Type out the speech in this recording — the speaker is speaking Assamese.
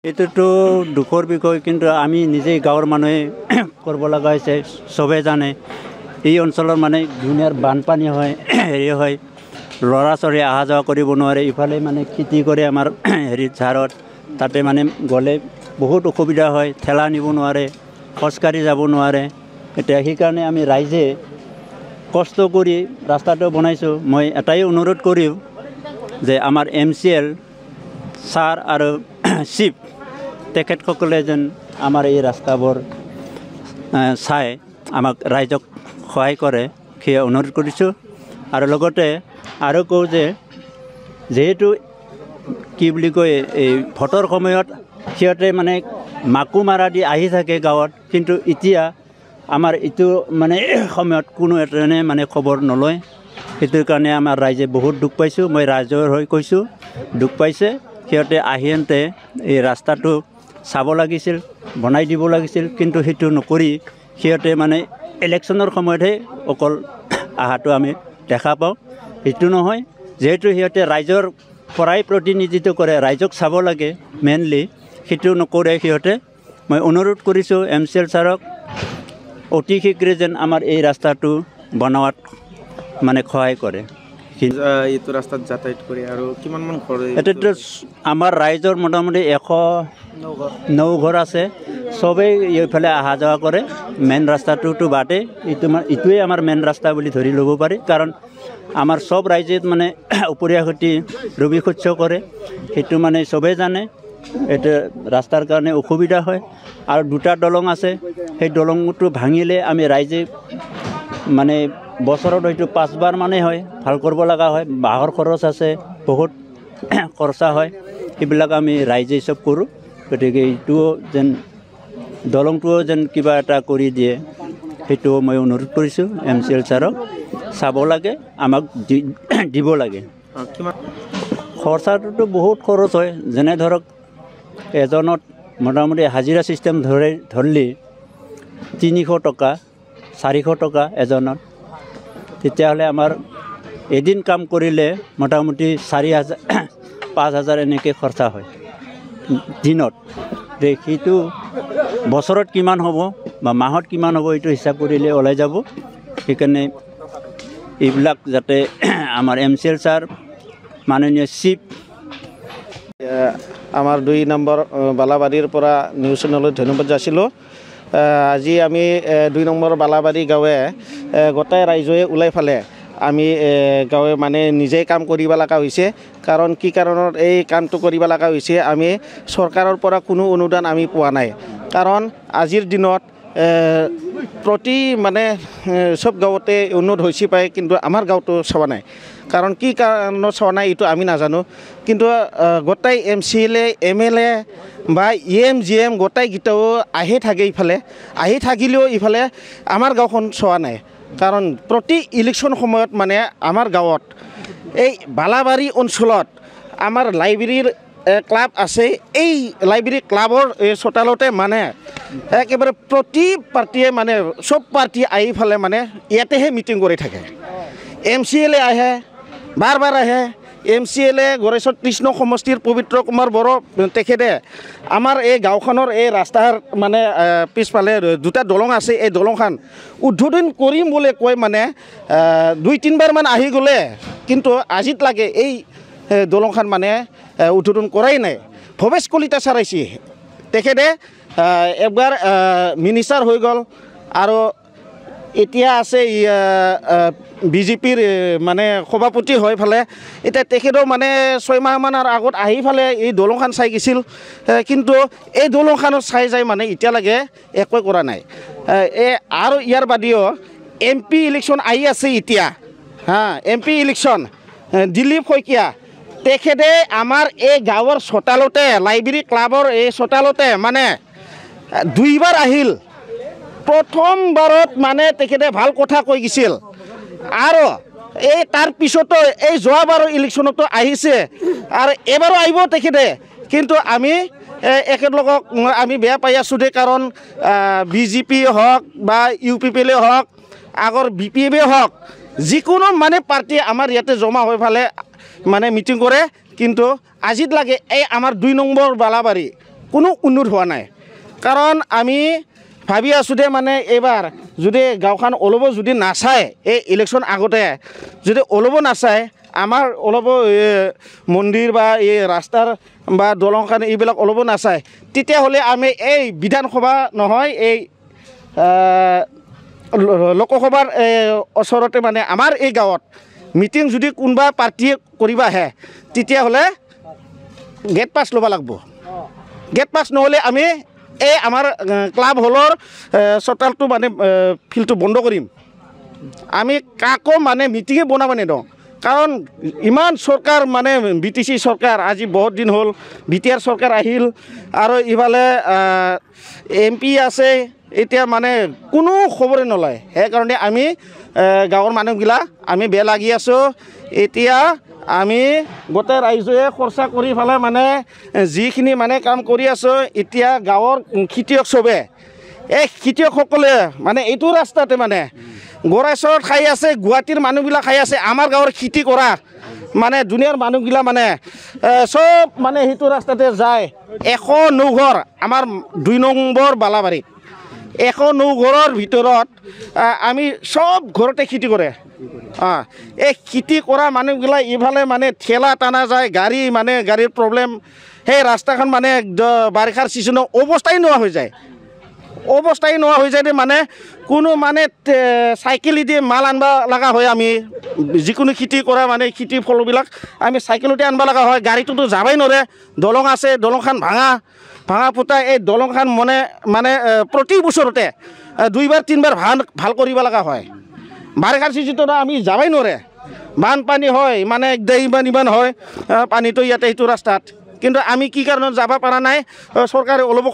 এইটোতো দুখৰ বিষয়, কিন্তু আমি নিজেই গাঁৱৰ মানুহে কৰিব লগা হৈছে। চবেই জানে এই অঞ্চলৰ মানে ধুনীয়াৰ বানপানী হয়, হেৰি হয়, ল'ৰা ছোৱালী অহা যোৱা কৰিব নোৱাৰে। ইফালে মানে খেতি কৰে আমাৰ ঝাৰত, তাতে মানে গ'লে বহুত অসুবিধা হয়, ঠেলা নিব নোৱাৰে, খোজকাঢ়ি যাব নোৱাৰে। এতিয়া সেইকাৰণে আমি ৰাইজে কষ্ট কৰি ৰাস্তাটো বনাইছোঁ। মই এটাই অনুৰোধ কৰিম যে আমাৰ MCL ছাৰ আৰু চিফ তেখেতসকলে যেন আমাৰ এই ৰাস্তাবোৰ চাই আমাক ৰাইজক সহায় কৰে, সেয়া অনুৰোধ কৰিছোঁ। আৰু লগতে আৰু কওঁ যে যিহেতু কি বুলি কয়, এই ভোটৰ সময়ত সিহঁতে মানে মাকো মাৰা দি আহি থাকে গাঁৱত, কিন্তু এতিয়া আমাৰ এইটো মানে সময়ত কোনো এজনে মানে খবৰ নলয়। সেইটোৰ কাৰণে আমাৰ ৰাইজে বহুত দুখ পাইছোঁ। মই ৰাইজৰ হৈ কৈছোঁ, দুখ পাইছে। সিহঁতে আহিতে এই ৰাস্তাটো চাব লাগিছিল, বনাই দিব লাগিছিল, কিন্তু সেইটো নকৰি সিহঁতে মানে ইলেকশ্যনৰ সময়তহে অকল অহাটো আমি দেখা পাওঁ। সেইটো নহয়, যিহেতু সিহঁতে ৰাইজৰ পৰাই প্ৰতিনিধিত্ব কৰে, ৰাইজক চাব লাগে মেইনলি, সেইটো নকৰে সিহঁতে। মই অনুৰোধ কৰিছোঁ MCL ছাৰক অতি শীঘ্ৰে যেন আমাৰ এই ৰাস্তাটো বনোৱাত মানে সহায় কৰে। এইটো ৰাস্তাত যাতায়াত কৰি আৰু কিমানমান ঘৰ? এতিয়াতো আমাৰ ৰাইজৰ মোটামুটি 109 ঘৰ আছে। চবেই এইফালে অহা যোৱা কৰে। মেইন ৰাস্তাটোতো বাদে এইটোৱে আমাৰ মেইন ৰাস্তা বুলি ধৰি ল'ব পাৰি, কাৰণ আমাৰ চব ৰাইজে মানে উপৰীয়া খেতি ৰবি শস্য কৰে, সেইটো মানে চবেই জানে। এইটো ৰাস্তাৰ কাৰণে অসুবিধা হয়। আৰু দুটা দলং আছে, সেই দলংটো ভাঙিলে আমি ৰাইজে মানে বছৰত হয়তো 5 বাৰ মানেই হয় ভাল কৰিব লগা হয়। বাঁহৰ খৰচ আছে, বহুত খৰচা হয়, সেইবিলাক আমি ৰাইজে চব কৰোঁ। গতিকে এইটোও যেন দলংটোও যেন কিবা এটা কৰি দিয়ে, সেইটোও মই অনুৰোধ কৰিছোঁ MCL ছাৰক। চাব লাগে, আমাক দিব লাগে। খৰচাটোতো বহুত খৰচ হয়। যেনে ধৰক এজনত মোটামুটি হাজিৰা চিষ্টেম ধৰিলে 300 টকা 400 টকা এজনত, তেতিয়াহ'লে আমাৰ এদিন কাম কৰিলে মোটামুটি 4,000 5,000 এনেকৈ খৰচা হয় দিনত। সেইটো বছৰত কিমান হ'ব বা মাহত কিমান হ'ব, এইটো হিচাপ কৰিলে ওলাই যাব। সেইকাৰণে এইবিলাক যাতে আমাৰ MCL ছাৰ, মাননীয় চিফ, আমাৰ 2 নম্বৰ বালাবাৰীৰ পৰা নিউজ চেনেলত ধন্যবাদ যাচিলোঁ। আজি আমি 2 নম্বৰ বালাবাৰী গাঁৱে গোটেই ৰাইজে ওলাই ফালে আমি গাঁৱে মানে নিজেই কাম কৰিব লগা হৈছে। কাৰণ কি কাৰণত এই কামটো কৰিব লগা হৈছে, আমি চৰকাৰৰ পৰা কোনো অনুদান আমি পোৱা নাই। কাৰণ আজিৰ দিনত প্ৰতি মানে চব গাঁৱতে উন্নত হৈছে পায়, কিন্তু আমাৰ গাঁৱতো চোৱা নাই। কাৰণ কি কাৰণত চোৱা নাই এইটো আমি নাজানো, কিন্তু গোটেই MCL MLA বা EM GM গোটেইকেইটাও আহি থাকে। ইফালে আহি থাকিলেও ইফালে আমাৰ গাঁওখন চোৱা নাই। কাৰণ প্ৰতি ইলেকশ্যন সময়ত মানে আমাৰ গাঁৱত এই বালাবাৰী অঞ্চলত আমাৰ লাইব্ৰেৰীৰ ক্লাব আছে। এই লাইব্ৰেৰী ক্লাবৰ চোতালতে মানে একেবাৰে প্ৰতি পাৰ্টীয়ে মানে চব পাৰ্টী আহি ফালে মানে ইয়াতেহে মিটিং কৰি থাকে। MCL আহে, বাৰ বাৰ আহে। MCL গড়েশ্বৰ কৃষ্ণ সমষ্টিৰ পবিত্ৰ কুমাৰ বড়ো তেখেতে আমাৰ এই গাঁওখনৰ এই ৰাস্তাৰ মানে পিছফালে 2টা দলং আছে, এই দলংখন উদ্বোধন কৰিম বুলি কৈ মানে 2-3 বাৰমান আহি গ'লে, কিন্তু আজিত লাগে এই দলংখন মানে উদ্বোধন কৰাই নাই। ভৱেশ কলিতা ছাৰ আহিছে, তেখেতে একবাৰ মিনিষ্টাৰ হৈ গ'ল, আৰু এতিয়া আছে BJPৰ মানে সভাপতি হৈ ফালে। এতিয়া তেখেতেও মানে 6 মাহমানৰ আগত আহি ফালে এই দলংখন চাই গৈছিল, কিন্তু এই দলংখনত চাই যায় মানে এতিয়ালৈকে একোৱে কৰা নাই। আৰু ইয়াৰ বাদেও MP ইলেকশ্যন আহি আছে এতিয়া, MP ইলেকশ্যন দিলীপ শইকীয়া তেখেতে আমাৰ এই গাঁৱৰ চোতালতে, লাইব্ৰেৰী ক্লাবৰ এই চোতালতে মানে 2 বাৰ আহিল। প্ৰথমবাৰত মানে তেখেতে ভাল কথা কৈ গৈছিল, আৰু এই তাৰ পিছতো এই যোৱাবাৰৰ ইলেকশ্যনতো আহিছে, আৰু এবাৰো আহিব তেখেতে। কিন্তু আমি এখেতলোকক আমি বেয়া পাই আছোঁ দেই, কাৰণ BJP হওক বা UPPL হওক, আগৰ BPF হওক, যিকোনো মানে পাৰ্টি আমাৰ ইয়াতে জমা হৈ ফালে মানে মিটিং কৰে, কিন্তু আজিত লাগে এই আমাৰ 2 নম্বৰ বালাবাৰী কোনো উন্নত হোৱা নাই কাৰণ আমি ভাবি আছোঁ যে মানে এইবাৰ যদি গাঁওখন অলপো যদি নাচায় এই ইলেকশ্যন আগতে যদি অলপো নাচায় আমাৰ অলপ মন্দিৰ বা এই ৰাস্তাৰ বা দলংখন এইবিলাক অলপো নাচায় তেতিয়াহ'লে আমি এই বিধানসভা নহয় এই লোকসভাৰ ওচৰতে মানে আমাৰ এই গাঁৱত মিটিং যদি কোনোবা পাৰ্টীয়ে কৰিব আহে তেতিয়াহ'লে গেট পাছ ল'ব লাগিব গেট পাছ নহ'লে আমি এই আমাৰ ক্লাব হলৰ চোতালটো মানে ফিল্ডটো বন্ধ কৰিম আমি কাকো মানে মিটিঙে বনাব নিদিওঁ কাৰণ ইমান চৰকাৰ মানে BTC চৰকাৰ আজি বহুত দিন হ'ল BTR চৰকাৰ আহিল আৰু ইফালে MP আছে এতিয়া মানে কোনো খবৰে নলয় সেইকাৰণে আমি গাঁৱৰ মানুহগিলা আমি বেয়া লাগি আছোঁ এতিয়া আমি গোটেই ৰাইজে খৰচা কৰি পেলাই মানে যিখিনি মানে কাম কৰি আছোঁ এতিয়া গাঁৱৰ খেতিয়ক চবে এই খেতিয়কসকলে মানে এইটো ৰাস্তাতে মানে গড়াইচৰত খাই আছে গুৱাহাটীৰ মানুহবিলাক খাই আছে আমাৰ গাঁৱৰ খেতি কৰা মানে দুনিয়াৰ মানুহগিলা মানে চব মানে সেইটো ৰাস্তাতে যায় 109 ঘৰ আমাৰ 2 নম্বৰ বালাবাৰীত 109 ঘৰৰ ভিতৰত আমি চব ঘৰতে খেতি কৰে এই খেতি কৰা মানুহগিলা ইফালে মানে ঠেলা টানা যায় গাড়ী মানে গাড়ীৰ প্ৰব্লেম সেই ৰাস্তাখন মানে বাৰিষাৰ ছিজনত অৱস্থাই নোহোৱা হৈ যায় মানে কোনো মানে চাইকেলেদি মাল আনবা লগা হয় আমি যিকোনো খেতি কৰা মানে খেতি ফলবিলাক আমি চাইকেলতে আনবা লগা হয় গাড়ীটোতো যাবই নোৱাৰে দলং আছে দলংখন ভাঙা ফুটা এই দলংখন মানে প্ৰতি বছৰতে 2-বাৰ 3বাৰ ভাল কৰিব লগা হয় বাৰিষাৰ ছিজনত আমি যাবই নোৱাৰে বানপানী হয় মানে ইমান হয় পানীটো ইয়াতে এইটো ৰাস্তাত কিন্তু আমি কি কাৰণত যাব পৰা নাই চৰকাৰে অলপ